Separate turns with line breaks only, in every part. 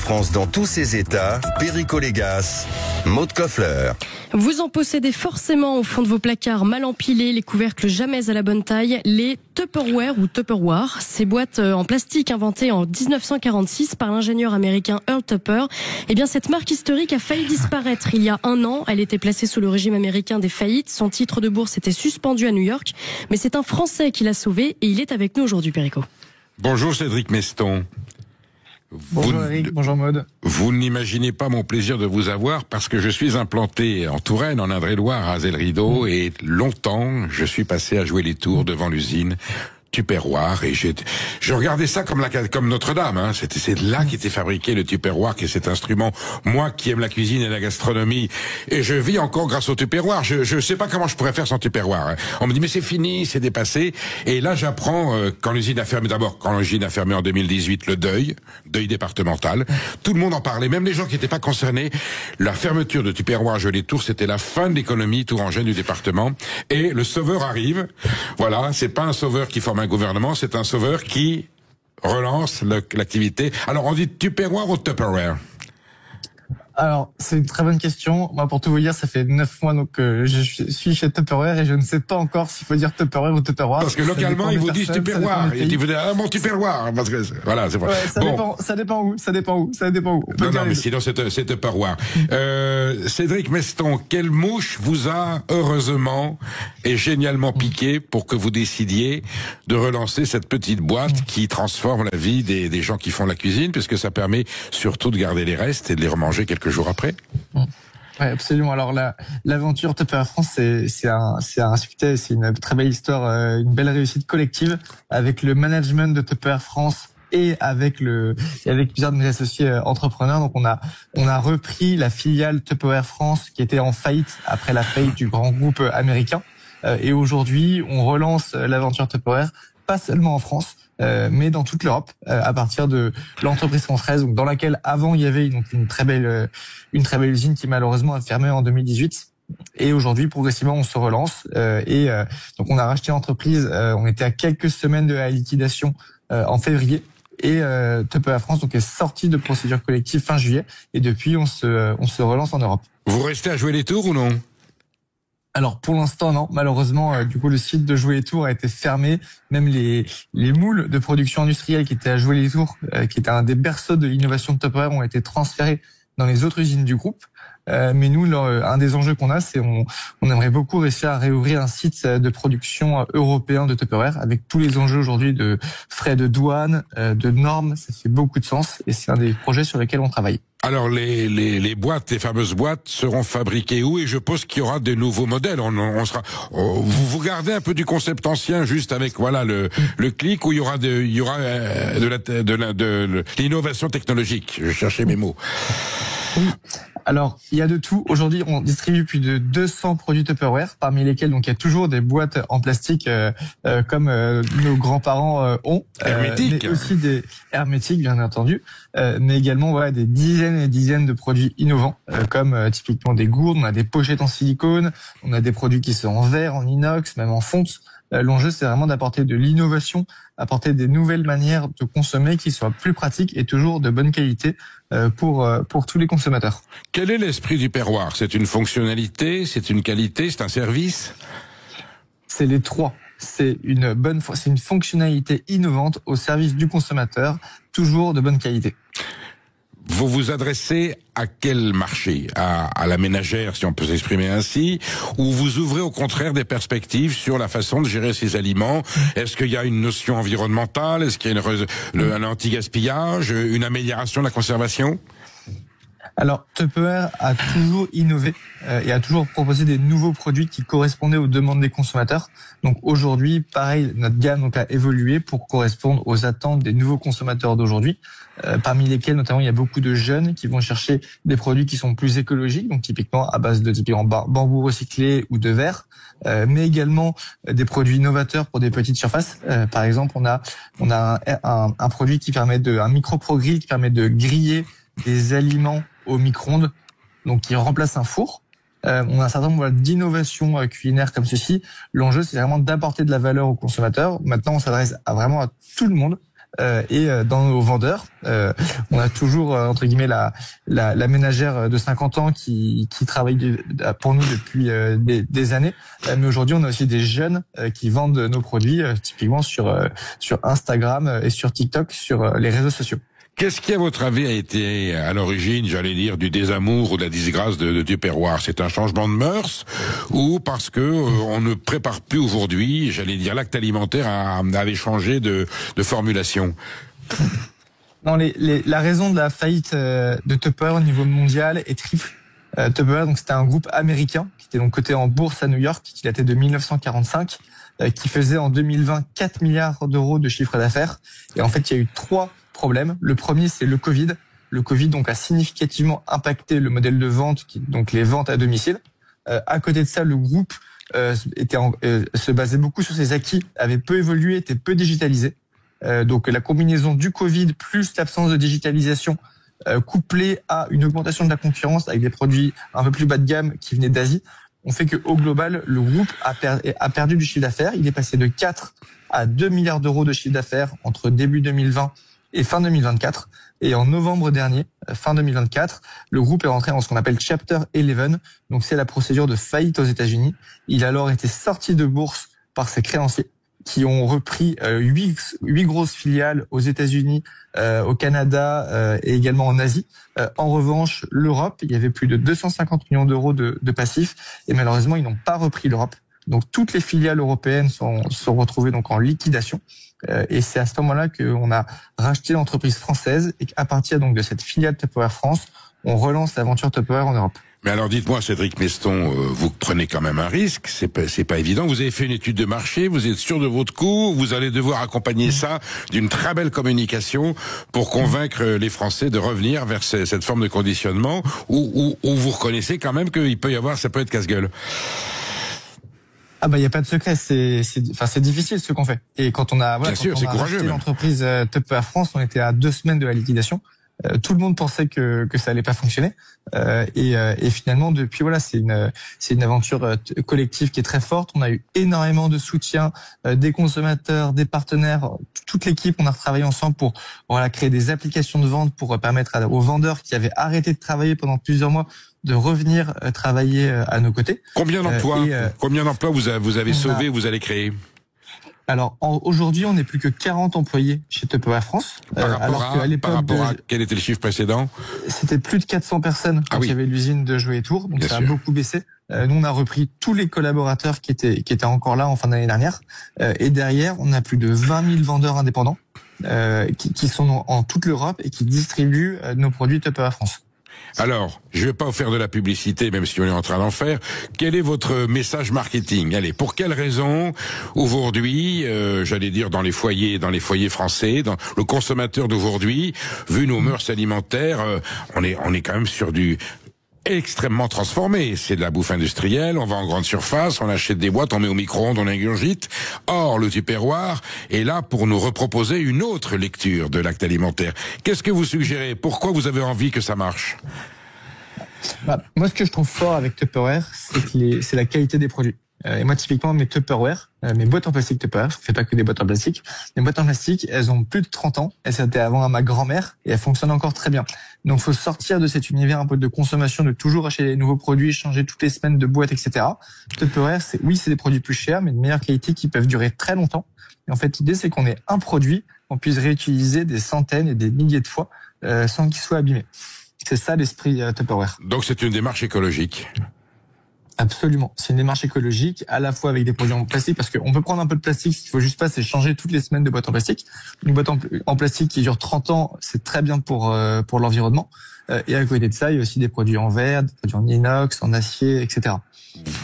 France dans tous ses états, Perico Légas, Maud Koffler.
Vous en possédez forcément au fond de vos placards mal empilés, les couvercles jamais à la bonne taille, les Tupperware ou Tupperware, ces boîtes en plastique inventées en 1946 par l'ingénieur américain Earl Tupper. Eh bien, cette marque historique a failli disparaître il y a un an. Elle était placée sous le régime américain des faillites. Son titre de bourse était suspendu à New York. Mais c'est un Français qui l'a sauvé et il est avec nous aujourd'hui, Perico.
Bonjour Cédric Meston.
Bonjour Eric, bonjour Maud.
Vous n'imaginez pas mon plaisir de vous avoir parce que je suis implanté en Touraine, en Indre-et-Loire, à Azel-Rideau, et longtemps je suis passé à jouer les tours devant l'usine Tupperware, et je regardais ça comme Notre-Dame, hein. C'est là qu'était fabriqué le Tupperware, qui est cet instrument. Moi qui aime la cuisine et la gastronomie, et je vis encore grâce au Tupperware. Je sais pas comment je pourrais faire sans Tupperware, hein. On me dit mais c'est fini, c'est dépassé. Et là j'apprends quand l'usine a fermé, d'abord quand l'usine a fermé en 2018, le deuil départemental. Tout le monde en parlait, même les gens qui n'étaient pas concernés. La fermeture de Tupperware Jouer-les-Tours, c'était la fin de l'économie tourangelle du département. Et le sauveur arrive. Voilà, c'est pas un sauveur qui forme un gouvernement, c'est un sauveur qui relance l'activité. Alors, on dit Tupperware ou Tupperware?
Alors, c'est une très bonne question. Moi, pour tout vous dire, ça fait 9 mois donc je suis chez Tupperware et je ne sais pas encore s'il faut dire Tupperware ou Tupperware.
Parce que localement, ils vous disent Tupperware. Ils vous disent mon Tupperware. Parce que voilà, c'est vrai.
Ouais, ça dépend où.
Non, mais sinon c'est Tupperware. Cédric Meston, quelle mouche vous a heureusement et génialement piqué pour que vous décidiez de relancer cette petite boîte qui transforme la vie des gens qui font la cuisine, puisque ça permet surtout de garder les restes et de les remanger quelques jours après.
Ouais, absolument. Alors l'aventure Tupperware France, c'est un succès, c'est une très belle histoire, une belle réussite collective avec le management de Tupperware France et avec plusieurs de mes associés entrepreneurs. Donc on a repris la filiale Tupperware France qui était en faillite après la faillite du grand groupe américain. Et aujourd'hui, on relance l'aventure Tupperware, pas seulement en France, mais dans toute l'Europe, à partir de l'entreprise française, donc dans laquelle avant il y avait donc une très belle usine qui malheureusement a fermé en 2018. Et aujourd'hui, progressivement, on se relance. Donc on a racheté l'entreprise. On était à quelques semaines de la liquidation en février. Et Tupperware France donc est sorti de procédure collective fin juillet. Et depuis, on se relance en Europe.
Vous restez à jouer les tours ou non?
Alors pour l'instant non, malheureusement du coup le site de Jouer les Tours a été fermé, même les moules de production industrielle qui étaient à Jouer les Tours, qui était un des berceaux de l'innovation de Tupperware, ont été transférés dans les autres usines du groupe. Mais nous, un des enjeux qu'on a, c'est on aimerait beaucoup réussir à réouvrir un site de production européen de Tupperware avec tous les enjeux aujourd'hui de frais de douane, de normes. Ça fait beaucoup de sens et c'est un des projets sur lesquels on travaille.
Alors les boîtes, les fameuses boîtes seront fabriquées où? Et je pense qu'il y aura de nouveaux modèles. Vous gardez un peu du concept ancien, juste avec voilà le clic, où il y aura de l'innovation technologique. Je cherchais mes mots.
Oui. Alors, il y a de tout. Aujourd'hui, on distribue plus de 200 produits Tupperware, parmi lesquels donc il y a toujours des boîtes en plastique comme nos grands-parents ont.
Hermétiques.
Mais aussi des hermétiques, bien entendu. Mais également voilà des dizaines et dizaines de produits innovants, comme typiquement des gourdes. On a des pochettes en silicone, on a des produits qui sont en verre, en inox, même en fonte. L'enjeu, c'est vraiment d'apporter de l'innovation, apporter des nouvelles manières de consommer qui soient plus pratiques et toujours de bonne qualité pour tous les consommateurs.
Quel est l'esprit du Tupperware? C'est une fonctionnalité, c'est une qualité, c'est un service?
C'est les trois. C'est une fonctionnalité innovante au service du consommateur, toujours de bonne qualité.
Vous vous adressez à quel marché? À la ménagère, si on peut s'exprimer ainsi, ou vous ouvrez au contraire des perspectives sur la façon de gérer ces aliments? Est-ce qu'il y a une notion environnementale? Est-ce qu'il y a un anti-gaspillage, une amélioration de la conservation?
Alors, Tupperware a toujours innové et a toujours proposé des nouveaux produits qui correspondaient aux demandes des consommateurs. Donc aujourd'hui, pareil, notre gamme donc a évolué pour correspondre aux attentes des nouveaux consommateurs d'aujourd'hui, parmi lesquels notamment il y a beaucoup de jeunes qui vont chercher des produits qui sont plus écologiques, donc typiquement à base de bambou recyclé ou de verre, mais également des produits innovateurs pour des petites surfaces. Par exemple, on a un produit qui permet un micro-pro-grill qui permet de griller des aliments au micro-ondes, donc qui remplace un four. On a un certain nombre d'innovations culinaires comme ceci. L'enjeu, c'est vraiment d'apporter de la valeur aux consommateurs. Maintenant, on s'adresse vraiment à tout le monde, et dans nos vendeurs. On a toujours entre guillemets la ménagère de 50 ans qui travaille pour nous depuis des années. Mais aujourd'hui, on a aussi des jeunes qui vendent nos produits, typiquement sur Instagram et sur TikTok, sur les réseaux sociaux.
Qu'est-ce qui, à votre avis, a été à l'origine, j'allais dire, du désamour ou de la disgrâce de Tupperware? C'est un changement de mœurs ou parce que on ne prépare plus aujourd'hui, j'allais dire, l'acte alimentaire avait changé de formulation?
Non, la raison de la faillite de Tupperware au niveau mondial est triple. Tupperware, donc c'était un groupe américain qui était donc coté en bourse à New York, qui datait de 1945, qui faisait en 2020 4 milliards d'euros de chiffre d'affaires. Et en fait, il y a eu 3 problèmes. Le premier, c'est le Covid. Le Covid donc a significativement impacté le modèle de vente, donc les ventes à domicile. À côté de ça, le groupe se basait beaucoup sur ses acquis, avait peu évolué, était peu digitalisé. Donc la combinaison du Covid plus l'absence de digitalisation, couplée à une augmentation de la concurrence avec des produits un peu plus bas de gamme qui venaient d'Asie, ont fait que au global, le groupe a perdu du chiffre d'affaires. Il est passé de 4 à 2 milliards d'euros de chiffre d'affaires entre début 2020 et fin 2024. Et en novembre dernier, fin 2024, le groupe est rentré dans ce qu'on appelle Chapter 11. Donc c'est la procédure de faillite aux États-Unis. Il a alors été sorti de bourse par ses créanciers qui ont repris 8 grosses filiales aux États-Unis, au Canada et également en Asie. En revanche, l'Europe, il y avait plus de 250 millions d'euros de passifs et malheureusement, ils n'ont pas repris l'Europe. Donc toutes les filiales européennes sont retrouvées donc en liquidation. Et c'est à ce moment-là qu'on a racheté l'entreprise française et qu'à partir donc de cette filiale Tupperware France, on relance l'aventure Tupperware en Europe.
Mais alors dites-moi, Cédric Meston, vous prenez quand même un risque, c'est pas évident. Vous avez fait une étude de marché, vous êtes sûr de votre coup, vous allez devoir accompagner ça d'une très belle communication pour convaincre les Français de revenir vers cette forme de conditionnement où vous reconnaissez quand même qu'il peut y avoir, ça peut être casse-gueule.
Ah bah il y a pas de secret, c'est difficile ce qu'on fait. Et quand on a racheté l'entreprise Tupperware France, on était à 2 semaines de la liquidation. Tout le monde pensait que ça allait pas fonctionner et finalement depuis c'est une aventure collective qui est très forte. On a eu énormément de soutien des consommateurs, des partenaires, toute l'équipe. On a retravaillé ensemble pour créer des applications de vente pour permettre aux vendeurs qui avaient arrêté de travailler pendant plusieurs mois de revenir travailler à nos côtés.
Combien d'emplois vous avez sauvé, vous allez créer?
Alors aujourd'hui, on n'est plus que 40 employés chez Tupperware France.
Par rapport à quel était le chiffre précédent? C'était
plus de 400 personnes quand il y avait l'usine de Jouet et Tours, donc ça a beaucoup baissé. Nous, on a repris tous les collaborateurs qui étaient encore là en fin d'année dernière. Et derrière, on a plus de 20 000 vendeurs indépendants qui sont en toute l'Europe et qui distribuent nos produits Tupperware France.
Alors, je vais pas vous faire de la publicité, même si on est en train d'en faire. Quel est votre message marketing? Allez, pour quelle raison aujourd'hui, j'allais dire dans les foyers français, dans le consommateur d'aujourd'hui, vu nos mœurs alimentaires, on est quand même sur du extrêmement transformé. C'est de la bouffe industrielle, on va en grande surface, on achète des boîtes, on met au micro-ondes, on ingurgite. Or, le Tupperware est là pour nous reproposer une autre lecture de l'acte alimentaire. Qu'est-ce que vous suggérez? Pourquoi vous avez envie que ça marche?
Moi, ce que je trouve fort avec Tupperware, c'est la qualité des produits. Et moi, typiquement, mes Tupperware, mes boîtes en plastique Tupperware, je ne fais pas que des boîtes en plastique. Les boîtes en plastique, elles ont plus de 30 ans. Elles étaient avant à ma grand-mère et elles fonctionnent encore très bien. Donc, faut sortir de cet univers un peu de consommation, de toujours acheter des nouveaux produits, changer toutes les semaines de boîtes, etc. Tupperware, c'est des produits plus chers, mais de meilleure qualité qui peuvent durer très longtemps. Et en fait, l'idée, c'est qu'on ait un produit qu'on puisse réutiliser des centaines et des milliers de fois sans qu'il soit abîmé. C'est ça l'esprit Tupperware.
Donc, c'est une démarche écologique.
Absolument. C'est une démarche écologique, à la fois avec des produits en plastique, parce qu'on peut prendre un peu de plastique, ce qu'il faut juste pas, c'est changer toutes les semaines de boîte en plastique. Une boîte en plastique qui dure 30 ans, c'est très bien pour l'environnement. Et à côté de ça, il y a aussi des produits en verre, des produits en inox, en acier, etc.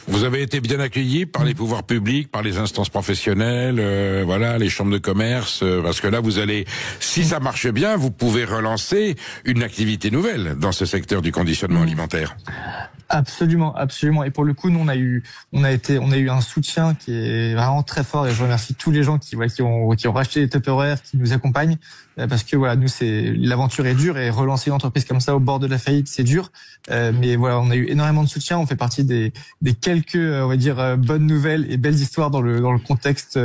Vous avez été bien accueilli par les pouvoirs publics, par les instances professionnelles, les chambres de commerce, parce que là, vous allez, si ça marche bien, vous pouvez relancer une activité nouvelle dans ce secteur du conditionnement alimentaire.
Absolument, absolument. Et pour le coup, nous on a eu un soutien qui est vraiment très fort. Et je remercie tous les gens qui ont racheté les Tupperware, qui nous accompagnent, parce que voilà, nous l'aventure est dure et relancer une entreprise comme ça au bord de la faillite, c'est dur. Mais voilà, on a eu énormément de soutien. On fait partie des quelques, on va dire, bonnes nouvelles et belles histoires dans le contexte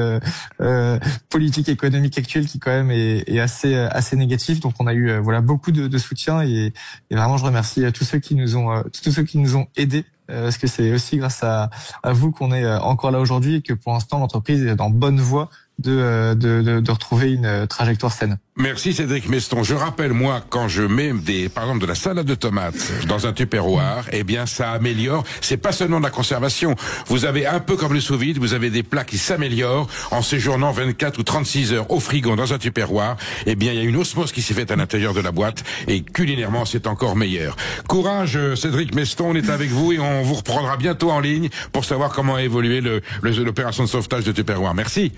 politique économique actuel qui quand même est assez négatif. Donc on a eu voilà beaucoup de soutien et vraiment je remercie tous ceux qui nous ont aidés, parce que c'est aussi grâce à vous qu'on est encore là aujourd'hui et que pour l'instant l'entreprise est en bonne voie de retrouver une trajectoire saine.
Merci Cédric Meston. Je rappelle, moi, quand je mets par exemple de la salade de tomates dans un tupperware, eh bien, ça améliore. C'est pas seulement de la conservation. Vous avez un peu comme le sous-vide, vous avez des plats qui s'améliorent en séjournant 24 ou 36 heures au frigo dans un tupperware. Eh bien, il y a une osmose qui s'est faite à l'intérieur de la boîte et culinairement, c'est encore meilleur. Courage, Cédric Meston, on est avec vous et on vous reprendra bientôt en ligne pour savoir comment a évolué l'opération de sauvetage de Tupperware. Merci.